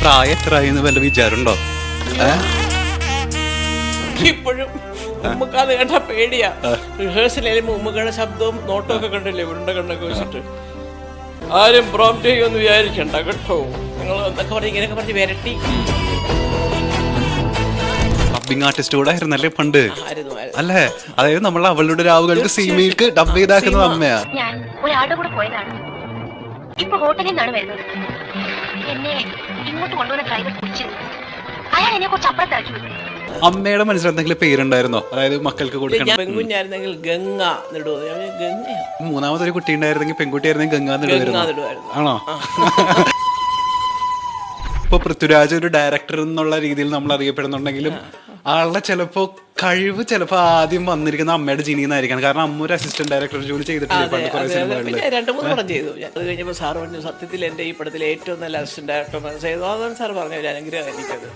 പ്രായം എത്രയെന്ന് വല്ല വിചാരമുണ്ടോ? ഇപ്പോഴും ഉമ്മക്കാന്ന് കേട്ടാ പേടിയാ. റിഹേഴ്സൽ ചെയ്യുമ്പോ ഉമ്മക്കയുടെ ശബ്ദവും നോട്ടവും ഒക്കെ കണ്ടില്ലേ, ഉരുണ്ട കണ്ണൊക്കെ വെച്ചിട്ട്. ആരും പ്രോംപ്റ്റ് ചെയ്യുമെന്ന് വിചാരിക്കണ്ട കേട്ടോ. നിങ്ങൾ എന്തൊക്കെ പറഞ്ഞ് ഇങ്ങനെയൊക്കെ പറഞ്ഞ് വരട്ടി. ഡബിങ് ആർട്ടിസ്റ്റ് കൂടെ ആയിരുന്നല്ലേ പണ്ട്? ആയിരുന്നു. അല്ലേ? അതായത് നമ്മൾ അവളുടെ രാവുകൾക്ക് സീമയിലേക്ക് ഡബ് ചെയ്താക്കുന്നത് അമ്മയാ. ഞാൻ ഒരാളുടെ കൂടെ പോയതാണ്. ഇപ്പൊ ഹോട്ടലിൽ നിന്നാണ് വരുന്നത്. എന്നെ ഇങ്ങോട്ട് കൊണ്ടുവന്ന ഡ്രൈവർ കുടിച്ചത്. അയാൾ എന്നെ കുറച്ച് അപ്പുറത്താക്കി വിട്ടു. അമ്മയുടെ മനസ്സിൽ എന്തെങ്കിലും പേരുണ്ടായിരുന്നോ? അതായത് മക്കൾക്ക് കൊടുക്കണം. പെൺകുഞ്ഞായിരുന്നെങ്കിൽ ഗംഗ നെടുവ. ഗംഗ. മൂന്നാമതൊരു കുട്ടി ഉണ്ടായിരുന്നെങ്കിൽ പെൺകുട്ടിയായിരുന്നെങ്കിൽ ഗംഗാ നെടുവായിരുന്നു. ആണോ? ഇപ്പൊ പൃഥ്വിരാജ് ഒരു ഡയറക്ടർ എന്നുള്ള രീതിയിൽ നമ്മൾ അറിയപ്പെടുന്നുണ്ടെങ്കിലും ആളുടെ ചിലപ്പോ കഴിവ് ചിലപ്പോ ആദ്യം വന്നിരിക്കുന്ന അമ്മയുടെ ജിനിന്നായിരിക്കണം. കാരണം അമ്മ ഒരു അസിസ്റ്റന്റ് ഡയറക്ടർ ജോലി ചെയ്തിട്ടില്ലേ പണ്ട് കുറെ സിനിമകളിൽ. 2-3 പടം ചെയ്തു. അത് കഴിഞ്ഞപ്പോൾ സാർ പറഞ്ഞു, സത്യത്തിൽ എന്റെ ഈ പടത്തിലെ ഏറ്റവും നല്ല അസിസ്റ്റന്റ് ഡയറക്ടർ സേതുമാധവൻ സാർ പറഞ്ഞ ഒരു അനുഗ്രഹം എനിക്കത്.